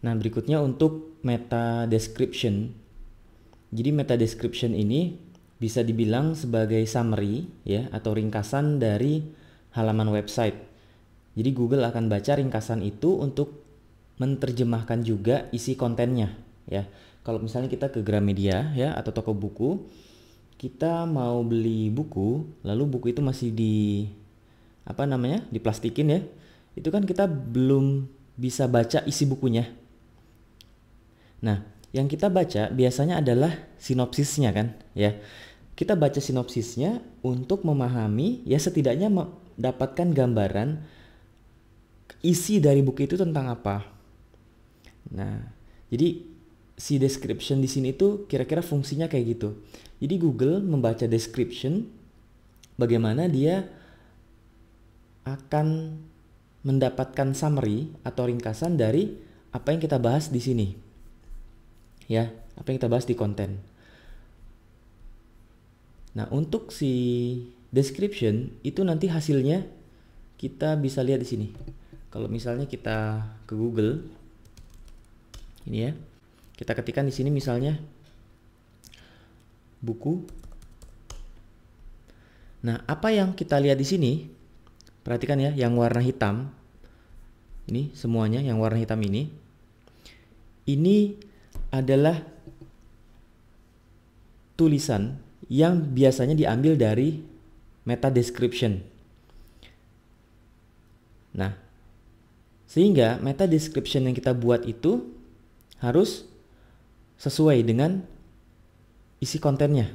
Nah, berikutnya untuk meta description. Jadi meta description ini bisa dibilang sebagai summary ya atau ringkasan dari halaman website. Jadi Google akan baca ringkasan itu untuk menerjemahkan juga isi kontennya ya. Kalau misalnya kita ke Gramedia ya atau toko buku, kita mau beli buku, lalu buku itu masih diplastikin ya. Itu kan kita belum bisa baca isi bukunya. Nah, yang kita baca biasanya adalah sinopsisnya kan ya. Kita baca sinopsisnya untuk memahami ya, setidaknya mendapatkan gambaran isi dari buku itu tentang apa. Nah, jadi si description di sini tuh kira-kira fungsinya kayak gitu. Jadi Google membaca description, bagaimana dia akan mendapatkan summary atau ringkasan dari apa yang kita bahas di sini. Ya, apa yang kita bahas di konten. Nah, untuk si description itu nanti hasilnya kita bisa lihat di sini. Kalau misalnya kita ke Google, ini ya, kita ketikkan di sini misalnya buku. Nah, apa yang kita lihat di sini, perhatikan ya, yang warna hitam. Ini semuanya yang warna hitam ini adalah tulisan yang biasanya diambil dari meta description. Nah, sehingga meta description yang kita buat itu harus sesuai dengan isi kontennya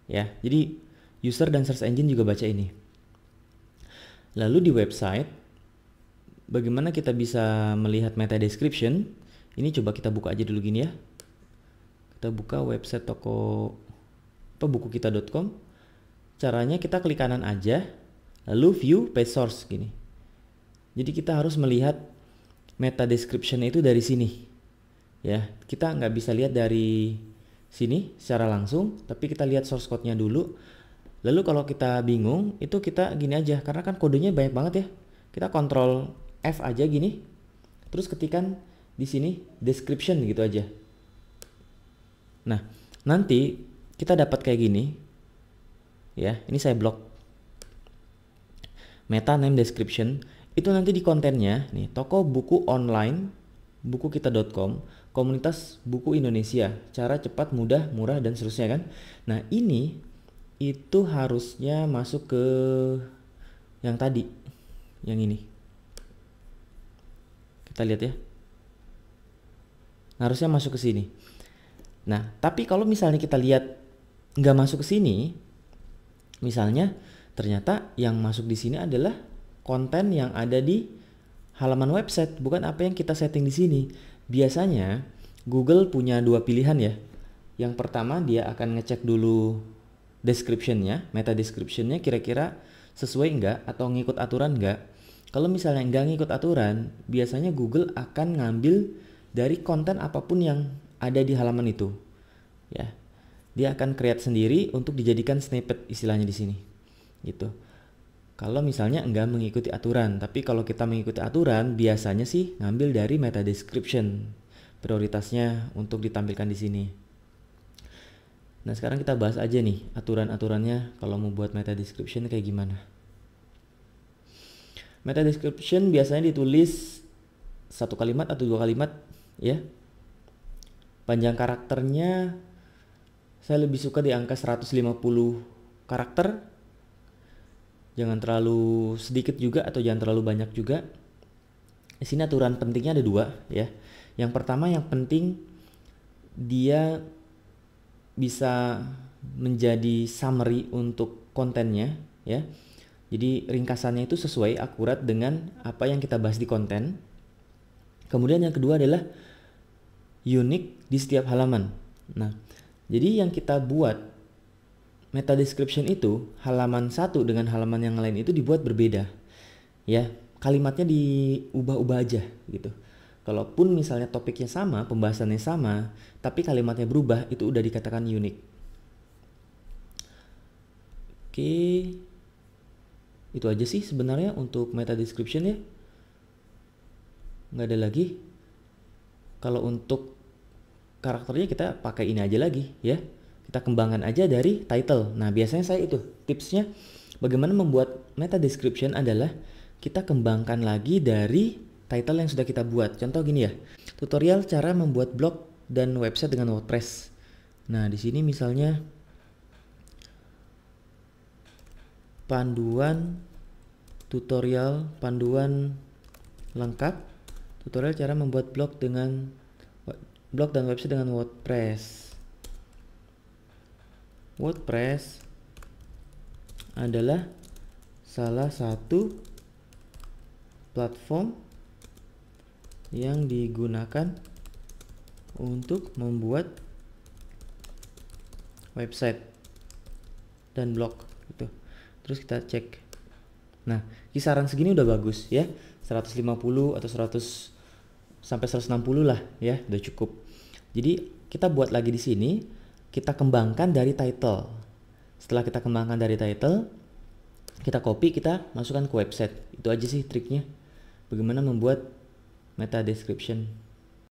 ya. Jadi user dan search engine juga baca ini. Lalu di website, bagaimana kita bisa melihat meta description? Ini coba kita buka aja dulu gini ya. Kita buka website bukukita.com. Caranya kita klik kanan aja, lalu view page source gini. Jadi kita harus melihat meta description itu dari sini. Ya, kita nggak bisa lihat dari sini secara langsung, tapi kita lihat source code-nya dulu. Lalu kalau kita bingung, itu kita gini aja, karena kan kodenya banyak banget ya. Kita Ctrl F aja gini, terus ketikan di sini description gitu aja. Nah, nanti kita dapat kayak gini. Ya, ini saya blok. Meta name description itu nanti di kontennya nih, toko buku online bukukita.com, komunitas buku Indonesia, cara cepat, mudah, murah dan seterusnya kan. Nah, ini itu harusnya masuk ke yang tadi, yang ini. Kita lihat ya. Harusnya masuk ke sini. Nah, tapi kalau misalnya kita lihat nggak masuk ke sini, misalnya ternyata yang masuk di sini adalah konten yang ada di halaman website, bukan apa yang kita setting di sini. Biasanya Google punya dua pilihan ya. Yang pertama, dia akan ngecek dulu description-nya, meta description-nya kira-kira sesuai enggak atau ngikut aturan enggak. Kalau misalnya enggak ngikut aturan, biasanya Google akan ngambil dari konten apapun yang ada di halaman itu. Ya. Dia akan create sendiri untuk dijadikan snippet istilahnya di sini. Gitu. Kalau misalnya enggak mengikuti aturan, tapi kalau kita mengikuti aturan, biasanya sih ngambil dari meta description. Prioritasnya untuk ditampilkan di sini. Nah, sekarang kita bahas aja nih aturan-aturannya kalau mau buat meta description kayak gimana. Meta description biasanya ditulis satu kalimat atau dua kalimat ya. Panjang karakternya saya lebih suka di angka 150 karakter. Jangan terlalu sedikit juga atau jangan terlalu banyak juga. Di sini aturan pentingnya ada dua ya. Yang pertama, yang penting dia bisa menjadi summary untuk kontennya ya. Jadi ringkasannya itu sesuai akurat dengan apa yang kita bahas di konten. Kemudian yang kedua adalah unik di setiap halaman. Nah, jadi yang kita buat meta description itu, halaman satu dengan halaman yang lain itu dibuat berbeda. Ya, kalimatnya diubah-ubah aja gitu. Kalaupun misalnya topiknya sama, pembahasannya sama, tapi kalimatnya berubah, itu udah dikatakan unik. Oke. Itu aja sih sebenarnya untuk meta description ya. Nggak ada lagi. Kalau untuk karakternya kita pakai ini aja lagi ya. Kita kembangkan aja dari title. Nah, biasanya saya itu tipsnya bagaimana membuat meta description adalah kita kembangkan lagi dari title yang sudah kita buat. Contoh gini ya. Tutorial cara membuat blog dan website dengan WordPress. Nah, di sini misalnya panduan tutorial, panduan lengkap, tutorial cara membuat blog dan website dengan WordPress. WordPress adalah salah satu platform yang digunakan untuk membuat website dan blog gitu. Terus kita cek. Nah, kisaran segini udah bagus ya. 150 atau 100 sampai 160 lah ya, udah cukup. Jadi kita buat lagi di sini, kita kembangkan dari title. Setelah kita kembangkan dari title, kita copy, kita masukkan ke website. Itu aja sih triknya. Bagaimana membuat meta description.